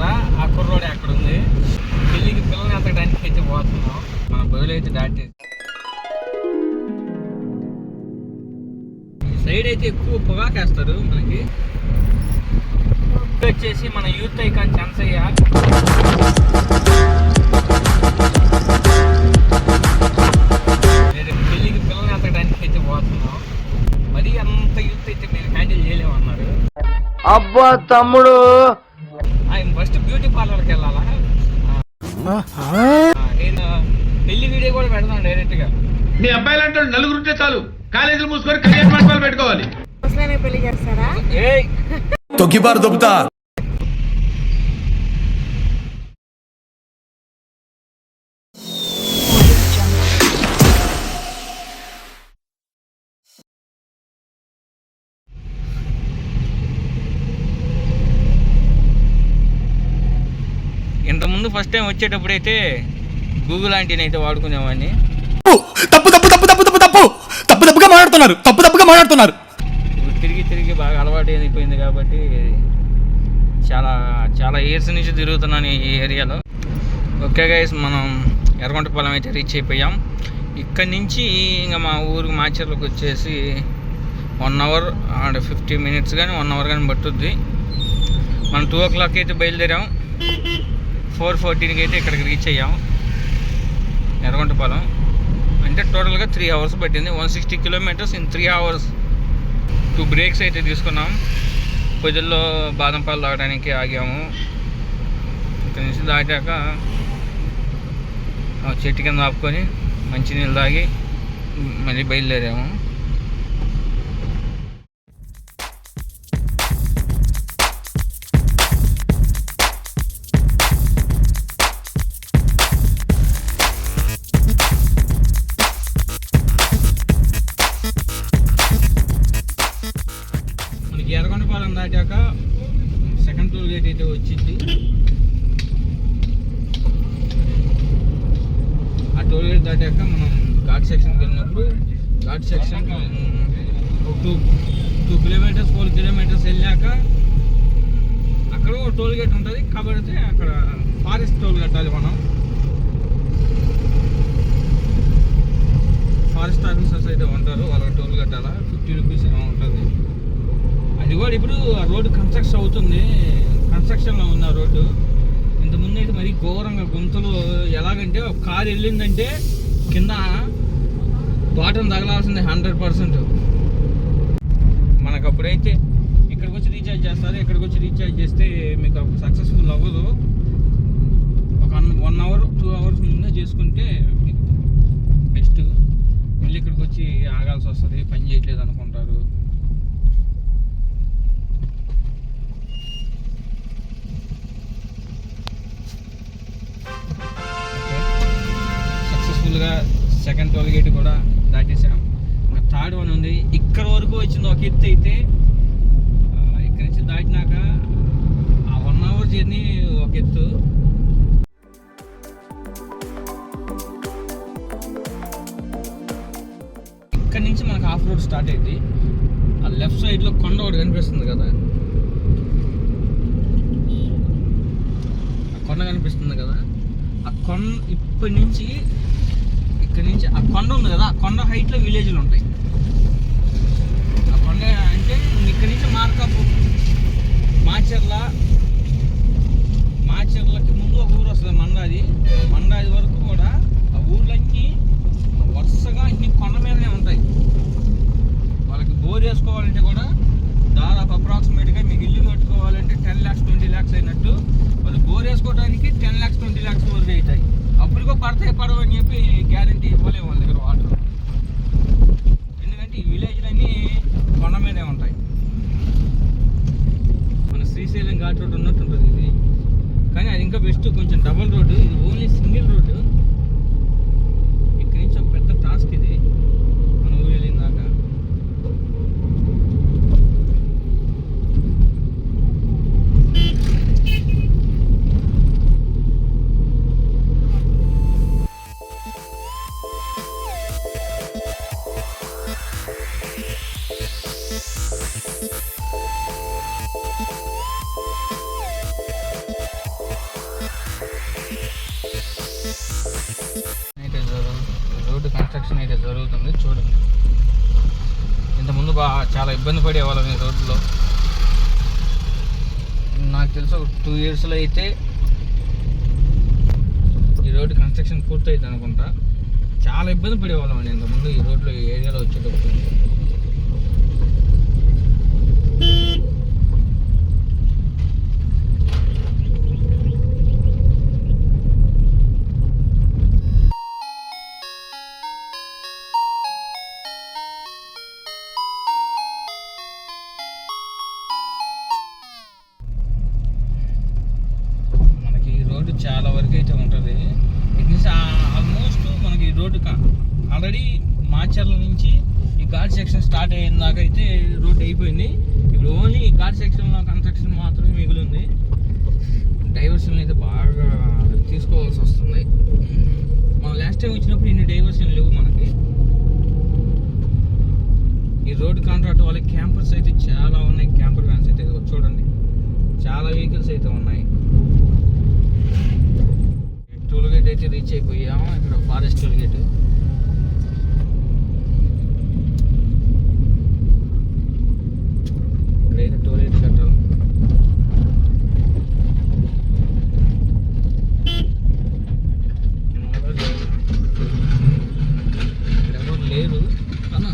కదా, ఆ కుర్రోడు అక్కడ ఉంది. పెళ్ళికి పిల్లల్ని ఎత్తడానికి అయితే పోతున్నాం. మన బయలు అయితే దాటి ఈ సైడ్ అయితే ఎక్కువ పొగాకేస్తారు. మనకి వచ్చేసి మన యూత్ ఐకాన్ చంచయ్య. పెళ్ళికి పిల్లల్ని ఎత్తడానికి అయితే పోతున్నాం. మరి అంత యూత్ అయితే మేము హ్యాండిల్ చేయలేమన్నారు. అబ్బా తమ్ముడు, ఆయన ఫస్ట్ బ్యూటీ పార్లర్కి వెళ్ళాలా. నేను పెళ్లి వీడియో కూడా పెడతాను డైరెక్ట్ గా. మీ అబ్బాయిలు అంటే నలుగురుంటే చాలు, కాలేజీలు మూసుకొని కళ్యాణ మండపాలు పెట్టుకోవాలి. పెళ్లి చేస్తారా? తొక్కిబారు దొబ్బుతా. ఇంతకుముందు ఫస్ట్ టైం వచ్చేటప్పుడు అయితే గూగుల్ ఆంటీని అయితే వాడుకునేవాడిని. తప్పు తప్పు తప్పు తప్పు తప్పు తప్పు తప్పు తప్పుగా మాట్లాడుతున్నారు, తప్పు తప్పుగా మాట్లాడుతున్నారు. ఇప్పుడు తిరిగి తిరిగి బాగా అలవాటు అయిపోయింది కాబట్టి చాలా చాలా ఇయర్స్ నుంచి తిరుగుతున్నాను ఈ ఏరియాలో. ఓకే గైస్, మనం ఎర్రగొండపాలెం అయితే రీచ్ అయిపోయాం. ఇక్కడి నుంచి ఇంకా మా ఊరికి మాచర్లకు వచ్చేసి 1 అవర్ అండ్ 50 మినిట్స్ కానీ 1 అవర్ కానీ పట్టుద్ది. మనం 2 o'clock అయితే బయలుదేరాం. 4:14కి అయితే ఇక్కడికి రీచ్ అయ్యాం ఎర్రగొండపాలెం. అంటే టోటల్గా 3 hours పట్టింది. 160 kilometers in 3 hours. 2 బ్రేక్స్ అయితే తీసుకున్నాం. పొద్దుల్లో బాదం పాలు తాగడానికి ఆగాము. ఇక్కడ నుంచి దాటాక చెట్టు కింద ఆపుకొని మంచినీళ్ళు తాగి మళ్ళీ బయలుదేరాము. ఎర్రగొండపాలెం దాటాక సెకండ్ టోల్ గేట్ అయితే వచ్చింది. ఆ టోల్ గేట్ దాటాక మనం ఘాట్ సెక్షన్కి వెళ్ళినప్పుడు ఘాట్ సెక్షన్ 2 kilometers 4 kilometers వెళ్ళాక అక్కడ ఒక టోల్ గేట్ ఉంటుంది. కాబట్టి అక్కడ ఫారెస్ట్ టోల్ కట్టాలి మనం. ఫారెస్ట్ ఆఫీసర్స్ అయితే ఉంటారు, వాళ్ళకి టోల్ కట్టాలా. 50 rupees ఏమో ఉంటుంది. అది కూడా ఇప్పుడు ఆ రోడ్డు కన్స్ట్రక్షన్ అవుతుంది, కన్స్ట్రక్షన్లో ఉంది ఆ రోడ్డు. ఇంతకుముందు అయితే మరీ ఘోరంగా గుంతలు. ఎలాగంటే ఒక కారు వెళ్ళిందంటే కింద బాటం తగలాల్సింది 100%. మనకు అప్పుడైతే ఇక్కడికి వచ్చి రీఛార్జ్ చేస్తారు. ఇక్కడికి వచ్చి రీఛార్జ్ చేస్తే మీకు అప్పుడు సక్సెస్ఫుల్ అవ్వదు. ఒక 1 hour 2 hours ముందే చేసుకుంటే మీకు బెస్ట్. మళ్ళీ ఇక్కడికి వచ్చి ఆగాల్సి వస్తుంది, పని చేయట్లేదు అనుకుంటారు. సక్సెస్ఫుల్గా సెకండ్ టోల్ గేట్ కూడా దాటేసాం. ఇంకా థర్డ్ వన్ ఉంది. ఇక్కడ వరకు వచ్చింది ఒక ఎత్తు అయితే. ఇక్కడ నుంచి దాటినాక ఆ 1 hour జర్నీ ఒక ఎత్తు. ఇక్కడ నుంచి మనకు ఆఫ్ రోడ్ స్టార్ట్ అయింది. ఆ లెఫ్ట్ సైడ్లో కొండ ఒకటి కనిపిస్తుంది కదా, ఆ కొండ కనిపిస్తుంది కదా, ఆ కొండ ఇప్పటి నుంచి ఇక్కడ నుంచి ఆ కొండ ఉంది కదా, ఆ కొండ హైట్లో విలేజ్లు ఉంటాయి. ఆ కొండ అంటే ఇక్కడ నుంచి మార్కాపు మాచర్లకి ముందు ఒక ఊరు వస్తుంది మండాది వరకు కూడా ఆ ఊర్లన్నీ వరుసగా అన్ని కొండ మీదనే ఉంటాయి. వాళ్ళకి బోర్ వేసుకోవాలంటే కూడా దాదాపు అప్రాక్సిమేట్గా మీకు ఇల్లు కట్టుకోవాలంటే 10 lakhs 20 lakhs అయినట్టు వాళ్ళు బోర్ వేసుకోవడానికి 10 lakhs 20 lakhs వరకు అవుతాయి. అప్పటికో పడవు అని చెప్పి గ్యారంటీ ఇవ్వలేము వాళ్ళ దగ్గర వాటర్. ఎందుకంటే ఈ విలేజ్లన్నీ కొండ మీదే ఉంటాయి. మన శ్రీశైలం ఘాట్ రోడ్ ఉన్నట్టు ఉంటుంది ఇది, కానీ అది ఇంకా బెస్ట్. కొంచెం డబల్ రోడ్డు, ఇది ఓన్లీ సింగిల్ రోడ్డు. ఇక్కడి నుంచి ఒక పెద్ద టాస్క్ ఇది మన ఊరు వెళ్ళిన దాకా. చాలా ఇబ్బంది పడేవాళ్ళం ఈ రోడ్లో. నాకు తెలిసి ఒక 2 yearsలో అయితే ఈ రోడ్డు కన్స్ట్రక్షన్ పూర్తయింది అనుకుంటా. చాలా ఇబ్బంది పడేవాళ్ళం అండి ఇంతకుముందు ఈ రోడ్లో, ఈ ఏరియాలో వచ్చేటప్పుడు. చాలా వరకు అయితే ఉంటుంది. ఇట్ మీన్స్ ఆల్మోస్ట్ మనకి ఈ రోడ్డు ఆల్రెడీ మాచర్ల నుంచి ఈ ఘాట్ సెక్షన్ స్టార్ట్ అయిన దాకా అయితే రోడ్డు అయిపోయింది. ఇప్పుడు ఓన్లీ ఈ ఘాట్ సెక్షన్లో కన్స్ట్రక్షన్ మాత్రమే మిగిలింది. డైవర్షన్ అయితే బాగా తీసుకోవాల్సి వస్తుంది. మనం లాస్ట్ టైం వచ్చినప్పుడు ఇన్ని డైవర్షన్ లేవు మనకి. ఈ రోడ్ కాంట్రాక్ట్ వాళ్ళకి క్యాంపర్స్ అయితే చాలా ఉన్నాయి. క్యాంపర్ వ్యాన్స్ అయితే చూడండి, చాలా వెహికల్స్ అయితే ఉన్నాయి. టోల్ గేట్ అయితే రీచ్ అయిపోయాము. ఇక్కడ ఫారెస్ట్ టోల్ గేట్. ఇక్కడైతే టోల్ గేట్ కట్టాలి. ఇక్కడ ఎవరు లేరు అన్న,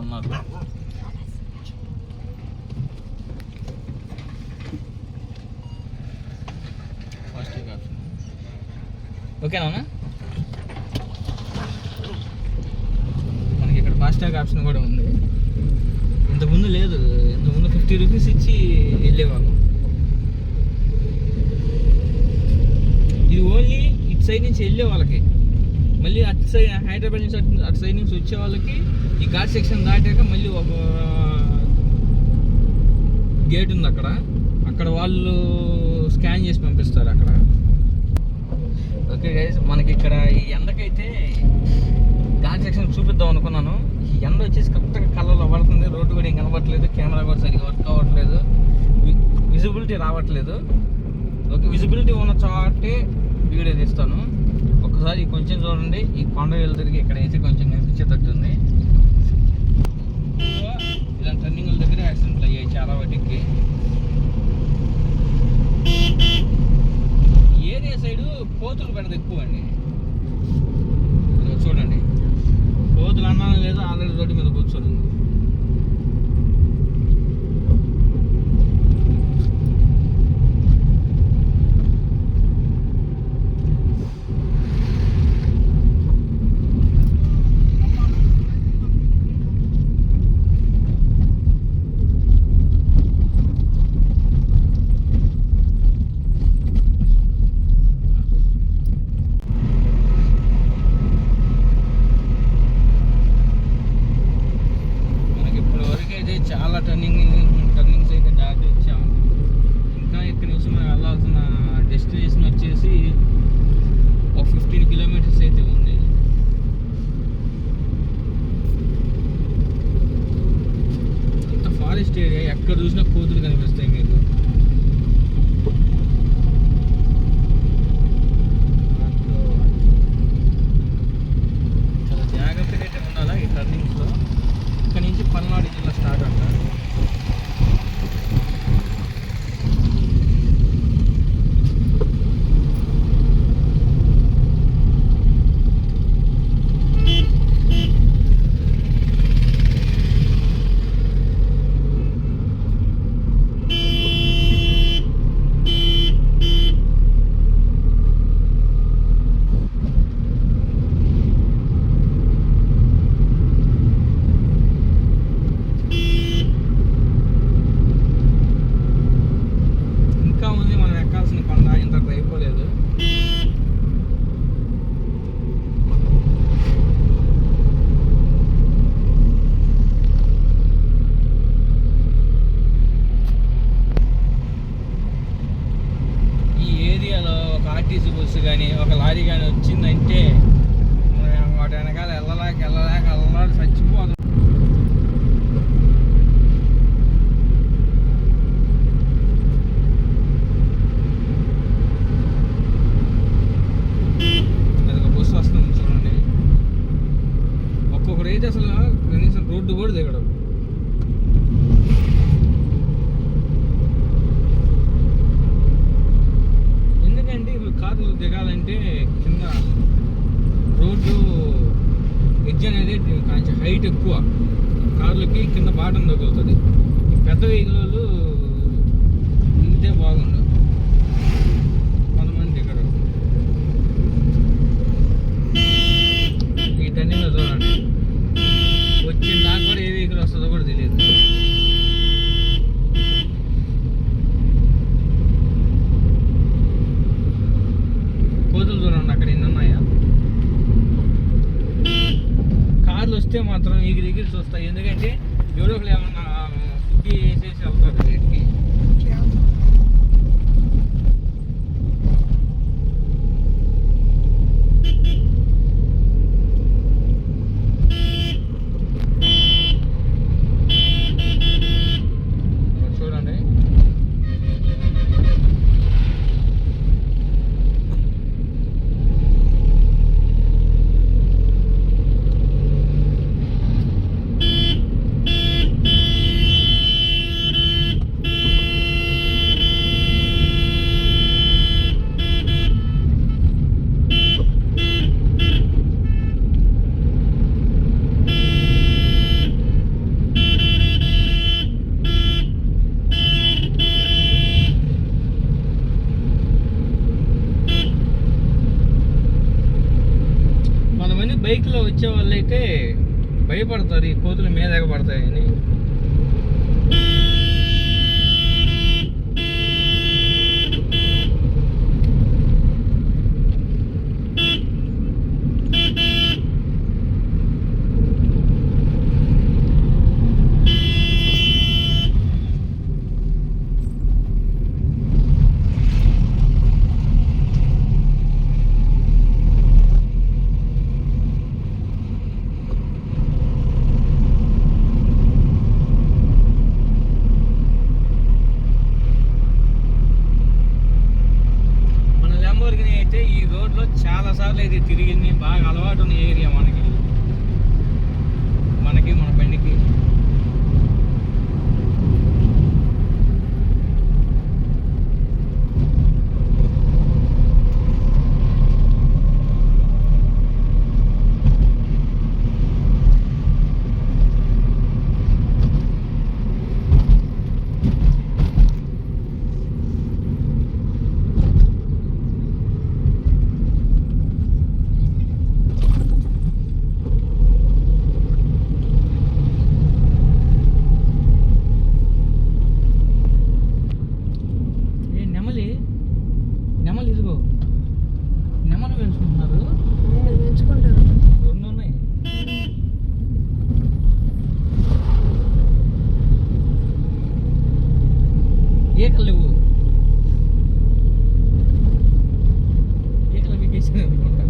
ఉన్నారు. ఓకేనా? మనకి ఇక్కడ ఫాస్టాగ్ ఆప్షన్ కూడా ఉంది. ఇంతకుముందు లేదు. ఇంతకుముందు 50 రూపీస్ ఇచ్చి వెళ్ళేవాళ్ళం. ఇది ఓన్లీ ఇటు సైడ్ నుంచి వెళ్ళే వాళ్ళకి. మళ్ళీ అటు సైడ్ హైదరాబాద్ నుంచి అటు సైడ్ నుంచి వచ్చే వాళ్ళకి ఈ ఘాట్ సెక్షన్ దాటాక మళ్ళీ ఒక గేట్ ఉంది అక్కడ వాళ్ళు స్కాన్ చేసి పంపిస్తారు అక్కడ. ఓకే గైస్, మనకి ఇక్కడ ఈ ఎండకైతే ఘాట్ సెక్షన్ చూపిద్దాం అనుకున్నాను. ఈ ఎండ వచ్చేసి కరెక్ట్గా కళ్ళలో పడుతుంది. రోడ్డు కూడా ఏం కనబడట్లేదు, కెమెరా కూడా సరిగ్గా వర్క్ అవ్వట్లేదు, విజిబిలిటీ రావట్లేదు. ఓకే, విజిబిలిటీ ఉన్న చోటే వీడియో తీస్తాను. ఒకసారి కొంచెం చూడండి, ఈ కొండ వేలు తిరిగి ఇక్కడైతే కొంచెం కనిపించేటట్టుంది. ఇలా టర్నింగ్ల దగ్గర యాక్సిడెంట్లు అయ్యాయి చాలా వాటికి. ఏరియా సైడు కోతులు పెడతాయి ఎక్కువ అండి. చూడండి, కోతులు అన్నాను లేదు, ఆల్రెడీ రోడ్డు మీద కూర్చొని ఉంది. చాలా టర్నింగ్స్ అయితే దాటి వచ్చాము. ఇంకా ఇక్కడి నుంచి మనం వెళ్ళాల్సిన డెస్టినేషన్ వచ్చేసి ఒక 15 kilometers అయితే ఉంది. ఇంత ఫారెస్ట్ ఏరియా, ఎక్కడ చూసినా కోతులు కనిపిస్తాయి మీకు. చాలా జాగ్రత్తగా అయితే ఉండాలా ఈ టర్నింగ్స్లో. ఇక్కడ నుంచి పల్నాడు జిల్లా స్టార్ట్ అంట. ఆర్టీసీ బస్సు కానీ ఒక లారీ కానీ వచ్చిందంటే వాటి వెనకాల వెళ్ళలేక అల్లాడి చచ్చిపోదు. అది ఒక బస్సు వస్తుంది చూడండి. ఒక్కొక్కడైతే అసలు వచ్చే వాళ్ళు అయితే భయపడతారు ఈ కోతులు మీద ఎగబడతాయని. ఈ రోడ్లో చాలా సార్లు అయితే తిరిగింది, బాగా అలవాటు ఉన్న ఏరియా మనకి మన బండికి. నెమలు ఇదిగో నెమలు పెంచుకుంటున్నారు. రెండు ఉన్నాయి. ఏకలు లేవు, ఏకలు వికేషన్ అనుకుంటా.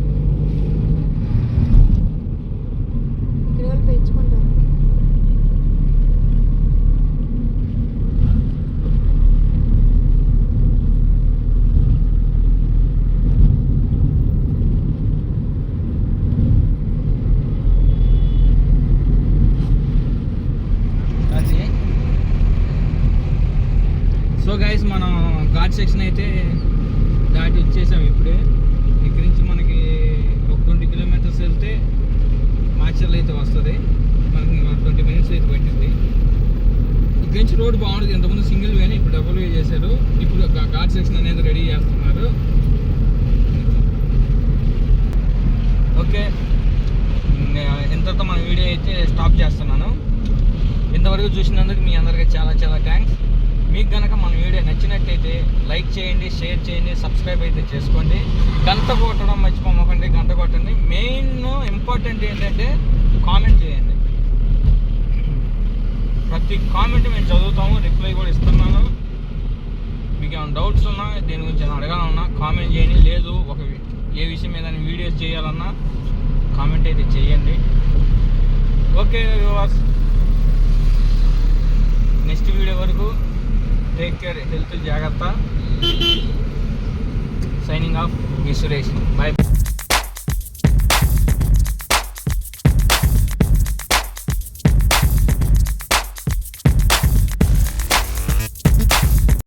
పెంచుకుంటారు. సో గైస్, మనం ఘాట్ సెక్షన్ అయితే దాటి వచ్చేసాం ఇప్పుడే. ఇక్కడి నుంచి మనకి ఒక 20 కిలోమీటర్స్ వెళ్తే మాచర్లు అయితే వస్తుంది. మనకి 20 మినిట్స్ అయితే పట్టింది. ఇక్కడి నుంచి రోడ్ బాగుంటుంది. ఇంతకుముందు సింగిల్ వేని ఇప్పుడు డబుల్ వే చేశారు. ఇప్పుడు ఘాట్ సెక్షన్ అనేది రెడీ చేస్తున్నారు. ఓకే, ఇంతతో మన వీడియో అయితే స్టాప్ చేస్తున్నాను. ఇంతవరకు చూసినందుకు మీ అందరికీ చాలా చాలా థ్యాంక్స్. మీకు కనుక మన వీడియో నచ్చినట్లయితే లైక్ చేయండి, షేర్ చేయండి, సబ్స్క్రైబ్ అయితే చేసుకోండి. గంట కొట్టడం మర్చిపోమకండి, గంట కొట్టండి. మెయిన్ ఇంపార్టెంట్ ఏంటంటే కామెంట్ చేయండి. ప్రతి కామెంట్ మేము చదువుతాము, రిప్లై కూడా ఇస్తున్నాను. మీకు ఏమైనా డౌట్స్ ఉన్నా, దీని గురించి ఏమైనా అడగాలన్నా కామెంట్ చేయండి. లేదు ఏ విషయం మీద వీడియోస్ చేయాలన్నా కామెంట్ అయితే చేయండి. ఓకే వ్యూవర్స్, నెక్స్ట్ వీడియో వరకు టేక్ కేర్, హెల్త్ జాగ్రత్త. సైనింగ్ ఆఫ్, మీ సురేష్. బాయ్.